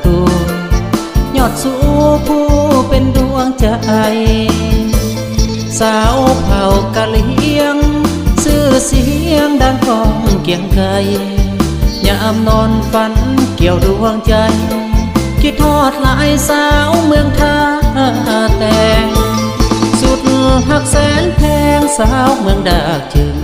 ตัวยอดสู้ผู้เป็นดวงใจสาวเผ่ากะเหลี่ยงชื่อเสียงดังก้องเกียงไกรยามนอนฝันเกี่ยวดวงใจคิดทอดหลายสาวเมืองท่าแต่งสุดหักแสนแพงสาวเมืองดากจึง